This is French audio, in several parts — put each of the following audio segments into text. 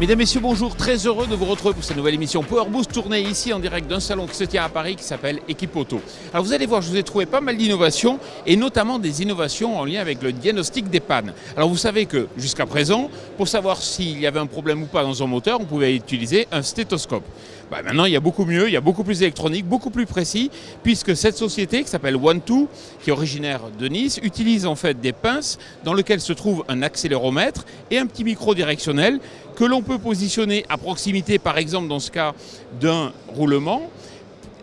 Mesdames, Messieurs, bonjour, très heureux de vous retrouver pour cette nouvelle émission Power Boost, tournée ici en direct d'un salon qui se tient à Paris qui s'appelle Equipauto. Alors vous allez voir, je vous ai trouvé pas mal d'innovations et notamment des innovations en lien avec le diagnostic des pannes. Alors vous savez que jusqu'à présent, pour savoir s'il y avait un problème ou pas dans un moteur, on pouvait utiliser un stéthoscope. Maintenant, il y a beaucoup mieux, il y a beaucoup plus électronique, beaucoup plus précis, puisque cette société qui s'appelle OneTwo, qui est originaire de Nice, utilise en fait des pinces dans lesquelles se trouve un accéléromètre et un petit micro directionnel que l'on peut positionner à proximité, par exemple dans ce cas, d'un roulement.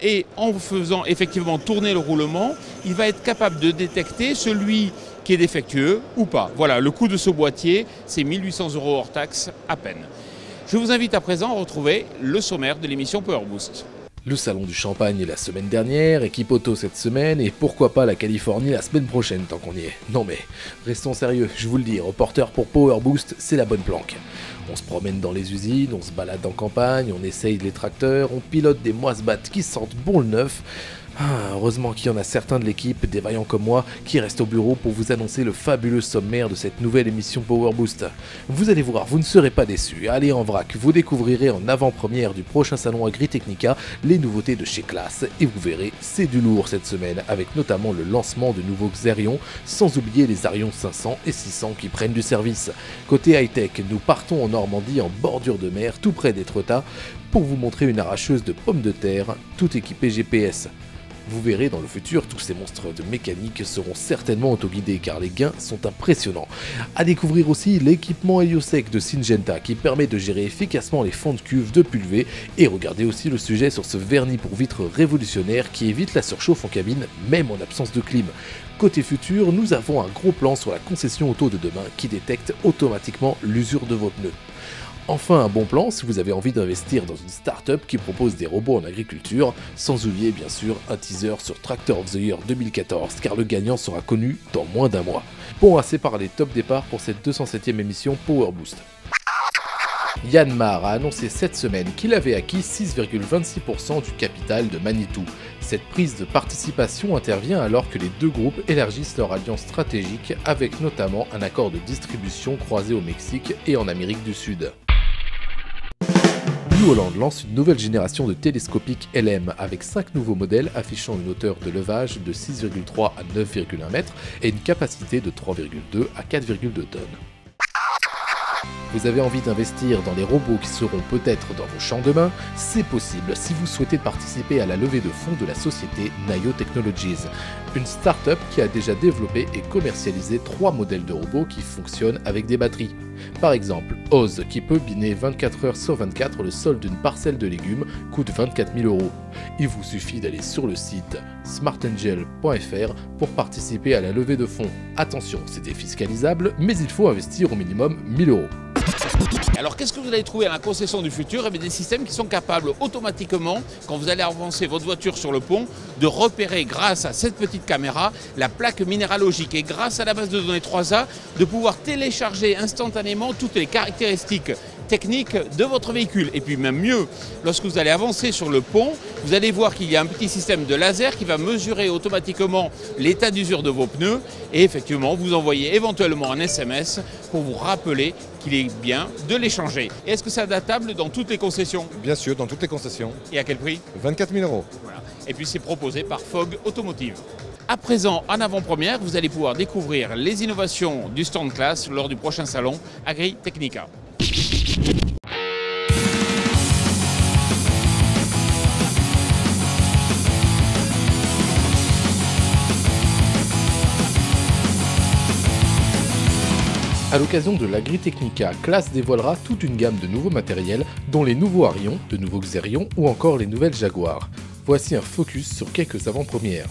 Et en faisant effectivement tourner le roulement, il va être capable de détecter celui qui est défectueux ou pas. Voilà, le coût de ce boîtier, c'est 1 800 € hors taxe à peine. Je vous invite à présent à retrouver le sommaire de l'émission Power Boost. Le salon du champagne la semaine dernière, Equipauto cette semaine, et pourquoi pas la Californie la semaine prochaine tant qu'on y est. Non mais, restons sérieux, je vous le dis, reporter pour Power Boost, c'est la bonne planque. On se promène dans les usines, on se balade en campagne, on essaye les tracteurs, on pilote des moisse-battes qui sentent bon le neuf. Heureusement qu'il y en a certains de l'équipe, des vaillants comme moi, qui restent au bureau pour vous annoncer le fabuleux sommaire de cette nouvelle émission Power Boost. Vous allez voir, vous ne serez pas déçus. Allez en vrac, vous découvrirez en avant-première du prochain salon Agritechnica les nouveautés de chez Claas. Et vous verrez, c'est du lourd cette semaine, avec notamment le lancement de nouveaux Xerion, sans oublier les Arion 500 et 600 qui prennent du service. Côté high-tech, nous partons en Normandie en bordure de mer, tout près d'Étretat, pour vous montrer une arracheuse de pommes de terre, tout équipée GPS. Vous verrez dans le futur, tous ces monstres de mécanique seront certainement autoguidés car les gains sont impressionnants. À découvrir aussi l'équipement Heliosec de Syngenta qui permet de gérer efficacement les fonds de cuve de pulvée, et regardez aussi le sujet sur ce vernis pour vitres révolutionnaire qui évite la surchauffe en cabine même en absence de clim. Côté futur, nous avons un gros plan sur la concession auto de demain qui détecte automatiquement l'usure de vos pneus. Enfin, un bon plan si vous avez envie d'investir dans une start-up qui propose des robots en agriculture, sans oublier bien sûr un teaser sur Tractor of the Year 2014, car le gagnant sera connu dans moins d'un mois. Bon, assez parlé, top départ pour cette 207e émission Power Boost. Yanmar a annoncé cette semaine qu'il avait acquis 6,26% du capital de Manitou. Cette prise de participation intervient alors que les deux groupes élargissent leur alliance stratégique avec notamment un accord de distribution croisé au Mexique et en Amérique du Sud. New Holland lance une nouvelle génération de télescopiques LM avec 5 nouveaux modèles affichant une hauteur de levage de 6,3 à 9,1 m et une capacité de 3,2 à 4,2 tonnes. Vous avez envie d'investir dans les robots qui seront peut-être dans vos champs demain? C'est possible si vous souhaitez participer à la levée de fonds de la société Naio Technologies, une start-up qui a déjà développé et commercialisé 3 modèles de robots qui fonctionnent avec des batteries. Par exemple, Oz, qui peut biner 24 heures sur 24 le sol d'une parcelle de légumes, coûte 24 000 €. Il vous suffit d'aller sur le site smartangel.fr pour participer à la levée de fonds. Attention, c'est défiscalisable, mais il faut investir au minimum 1 000 €. Alors qu'est-ce que vous allez trouver à la concession du futur? Eh bien, des systèmes qui sont capables automatiquement, quand vous allez avancer votre voiture sur le pont, de repérer grâce à cette petite caméra la plaque minéralogique et grâce à la base de données 3A de pouvoir télécharger instantanément toutes les caractéristiques techniques de votre véhicule. Et puis même mieux, lorsque vous allez avancer sur le pont, vous allez voir qu'il y a un petit système de laser qui va mesurer automatiquement l'état d'usure de vos pneus et effectivement vous envoyer éventuellement un SMS pour vous rappeler qu'il est bien de les changer. Et est-ce que c'est adaptable dans toutes les concessions? Bien sûr, dans toutes les concessions. Et à quel prix? 24 000 €. Voilà. Et puis c'est proposé par Fogg Automotive. À présent, en avant-première, vous allez pouvoir découvrir les innovations du stand Claas lors du prochain salon Agritechnica. A l'occasion de l'Agritechnica, Claas dévoilera toute une gamme de nouveaux matériels, dont les nouveaux Arion, de nouveaux Xerion ou encore les nouvelles Jaguar. Voici un focus sur quelques avant-premières.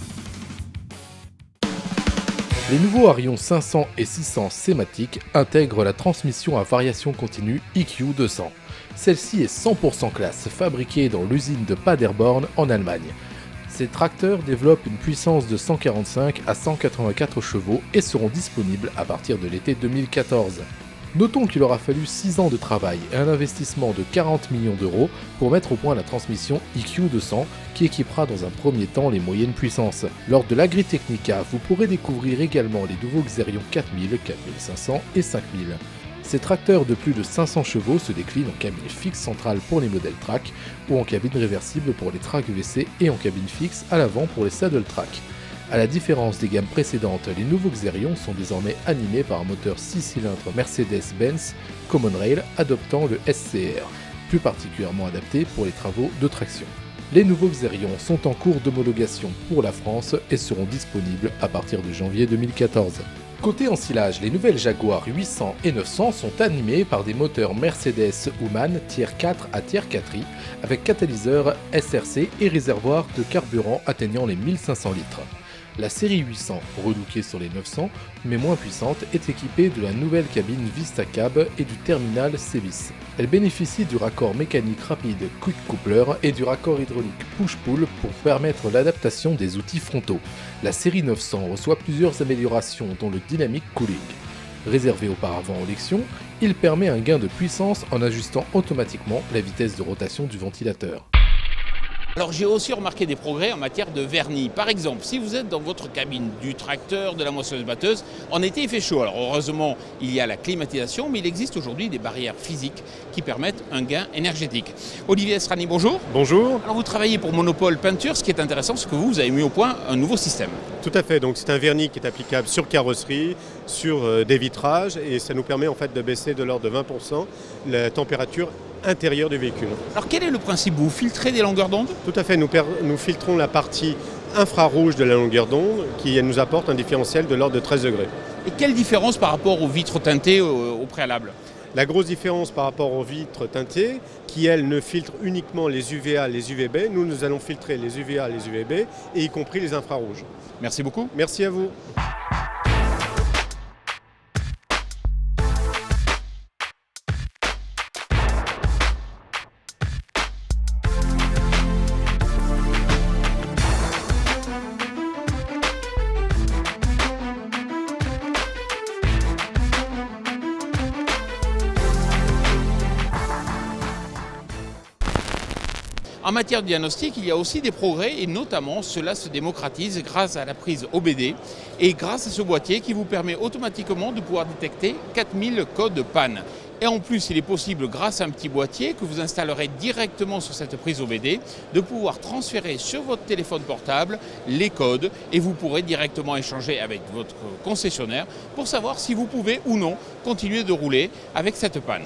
Les nouveaux Arion 500 et 600 Cematic intègrent la transmission à variation continue EQ200. Celle-ci est 100% Claas, fabriquée dans l'usine de Paderborn en Allemagne. Ces tracteurs développent une puissance de 145 à 184 chevaux et seront disponibles à partir de l'été 2014. Notons qu'il aura fallu 6 ans de travail et un investissement de 40 millions d'euros pour mettre au point la transmission EQ200 qui équipera dans un premier temps les moyennes puissances. Lors de l'Agritechnica, vous pourrez découvrir également les nouveaux Xerion 4000, 4500 et 5000. Ces tracteurs de plus de 500 chevaux se déclinent en cabine fixe centrale pour les modèles track ou en cabine réversible pour les track VC et en cabine fixe à l'avant pour les saddle track. A la différence des gammes précédentes, les nouveaux Xerion sont désormais animés par un moteur 6 cylindres Mercedes-Benz Common Rail adoptant le SCR, plus particulièrement adapté pour les travaux de traction. Les nouveaux Xerion sont en cours d'homologation pour la France et seront disponibles à partir de janvier 2014. Côté ensilage, les nouvelles Jaguar 800 et 900 sont animées par des moteurs Mercedes Human Tier 4 à Tier 4i avec catalyseur SRC et réservoir de carburant atteignant les 1500 litres. La série 800, relookée sur les 900, mais moins puissante, est équipée de la nouvelle cabine Vista Cab et du terminal Cevis. Elle bénéficie du raccord mécanique rapide Quick Coupler et du raccord hydraulique Push-Pull pour permettre l'adaptation des outils frontaux. La série 900 reçoit plusieurs améliorations dont le Dynamic Cooling. Réservé auparavant aux Lexion, il permet un gain de puissance en ajustant automatiquement la vitesse de rotation du ventilateur. Alors j'ai aussi remarqué des progrès en matière de vernis. Par exemple, si vous êtes dans votre cabine du tracteur, de la moissonneuse-batteuse, en été il fait chaud. Alors heureusement, il y a la climatisation, mais il existe aujourd'hui des barrières physiques qui permettent un gain énergétique. Olivier Estrani, bonjour. Bonjour. Alors vous travaillez pour Monopole Peinture. Ce qui est intéressant, c'est que vous avez mis au point un nouveau système. Tout à fait, donc c'est un vernis qui est applicable sur carrosserie, sur des vitrages, et ça nous permet en fait de baisser de l'ordre de 20% la température intérieure du véhicule. Alors quel est le principe? Vous filtrez des longueurs d'onde? Tout à fait, nous filtrons la partie infrarouge de la longueur d'onde qui nous apporte un différentiel de l'ordre de 13 degrés. Et quelle différence par rapport aux vitres teintées au préalable? La grosse différence par rapport aux vitres teintées, qui elles ne filtrent uniquement les UVA, les UVB, nous allons filtrer les UVA, les UVB, et y compris les infrarouges. Merci beaucoup. Merci à vous. En matière de diagnostic, il y a aussi des progrès et notamment cela se démocratise grâce à la prise OBD et grâce à ce boîtier qui vous permet automatiquement de pouvoir détecter 4000 codes de panne. Et en plus, il est possible, grâce à un petit boîtier que vous installerez directement sur cette prise OBD, de pouvoir transférer sur votre téléphone portable les codes et vous pourrez directement échanger avec votre concessionnaire pour savoir si vous pouvez ou non continuer de rouler avec cette panne.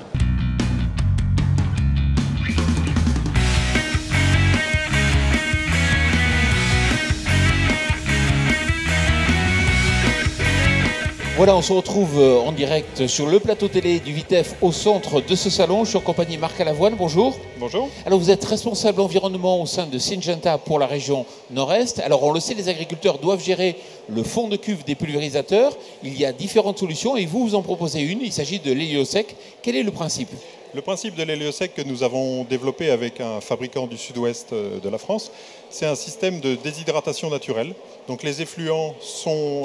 Voilà, on se retrouve en direct sur le plateau télé du Vitef au centre de ce salon. Je suis en compagnie de Marc Alavoine, bonjour. Bonjour. Alors vous êtes responsable environnement au sein de Syngenta pour la région Nord-Est. Alors on le sait, les agriculteurs doivent gérer le fond de cuve des pulvérisateurs. Il y a différentes solutions et vous en proposez une, il s'agit de l'héliosec. Quel est le principe ? Le principe de l'héliosec que nous avons développé avec un fabricant du sud-ouest de la France, c'est un système de déshydratation naturelle. Donc les effluents sont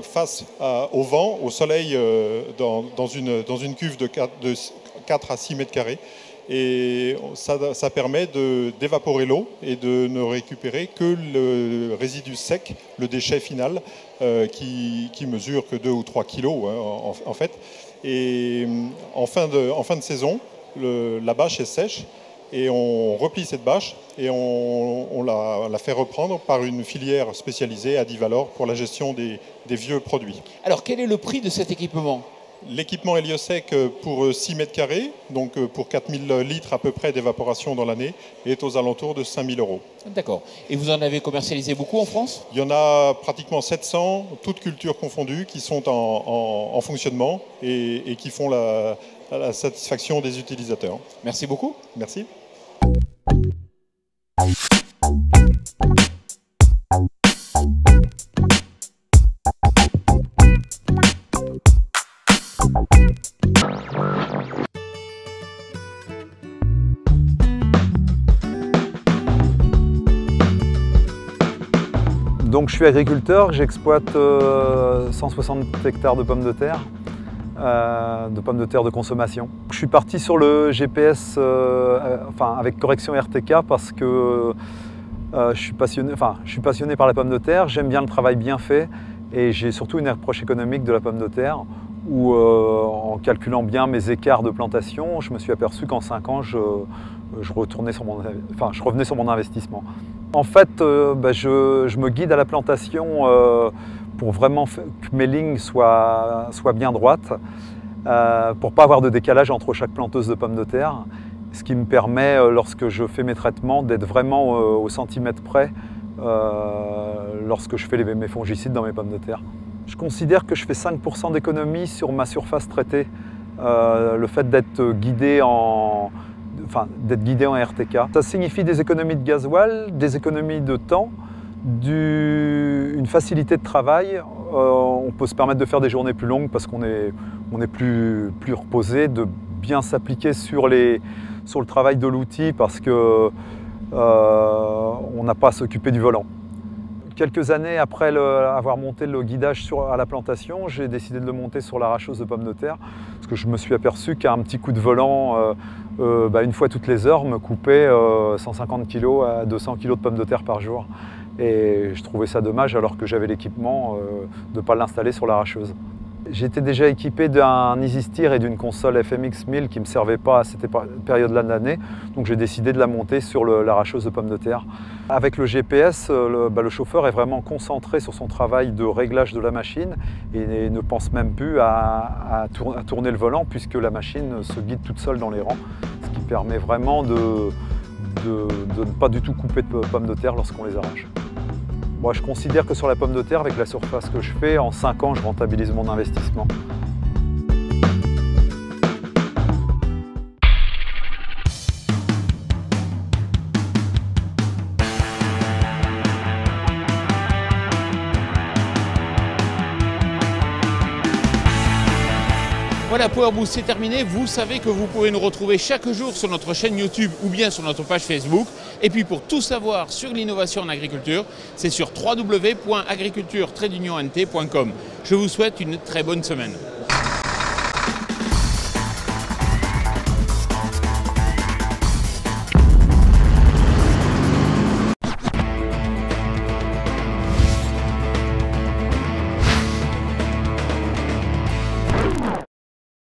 face au vent, au soleil, dans une cuve de 4 à 6 mètres carrés. Et ça permet d'évaporer l'eau et de ne récupérer que le résidu sec, le déchet final, qui mesure que 2 ou 3 kilos en fait. Et en fin de saison, la bâche est sèche et on replie cette bâche et on la fait reprendre par une filière spécialisée à Divalor pour la gestion des vieux produits. Alors quel est le prix de cet équipement ? L'équipement héliosec pour 6 mètres carrés, donc pour 4000 litres à peu près d'évaporation dans l'année, est aux alentours de 5000 €. D'accord. Et vous en avez commercialisé beaucoup en France ? Il y en a pratiquement 700, toutes cultures confondues, qui sont en fonctionnement et qui font la satisfaction des utilisateurs. Merci beaucoup. Merci. Donc je suis agriculteur, j'exploite 160 hectares de pommes de terre de consommation. Je suis parti sur le GPS avec correction RTK parce que je suis passionné par la pomme de terre, j'aime bien le travail bien fait et j'ai surtout une approche économique de la pomme de terre où en calculant bien mes écarts de plantation, je me suis aperçu qu'en 5 ans, je revenais sur mon investissement. En fait, je me guide à la plantation pour vraiment que mes lignes soient bien droites, pour ne pas avoir de décalage entre chaque planteuse de pommes de terre, ce qui me permet, lorsque je fais mes traitements, d'être vraiment au centimètre près lorsque je fais mes fongicides dans mes pommes de terre. Je considère que je fais 5% d'économie sur ma surface traitée. Le fait d'être guidé en RTK. Ça signifie des économies de gasoil, des économies de temps, une facilité de travail. On peut se permettre de faire des journées plus longues parce qu'on est plus reposé, de bien s'appliquer sur le travail de l'outil parce qu'on n'a pas à s'occuper du volant. Quelques années après avoir monté le guidage à la plantation, j'ai décidé de le monter sur l'arracheuse de pommes de terre parce que je me suis aperçu qu'un petit coup de volant, une fois toutes les heures, me coupait 150 kg à 200 kg de pommes de terre par jour. Et je trouvais ça dommage alors que j'avais l'équipement de ne pas l'installer sur l'arracheuse. J'étais déjà équipé d'un EasySteer et d'une console FMX 1000 qui ne me servait pas à cette période-là de l'année, donc j'ai décidé de la monter sur l'arracheuse de pommes de terre. Avec le GPS, le chauffeur est vraiment concentré sur son travail de réglage de la machine et ne pense même plus à tourner le volant puisque la machine se guide toute seule dans les rangs, ce qui permet vraiment de ne pas du tout couper de pommes de terre lorsqu'on les arrache. Moi, je considère que sur la pomme de terre, avec la surface que je fais, en 5 ans, je rentabilise mon investissement. Voilà, Power Boost, c'est terminé. Vous savez que vous pouvez nous retrouver chaque jour sur notre chaîne YouTube ou bien sur notre page Facebook. Et puis pour tout savoir sur l'innovation en agriculture, c'est sur www.agriculture-nt.com. Je vous souhaite une très bonne semaine.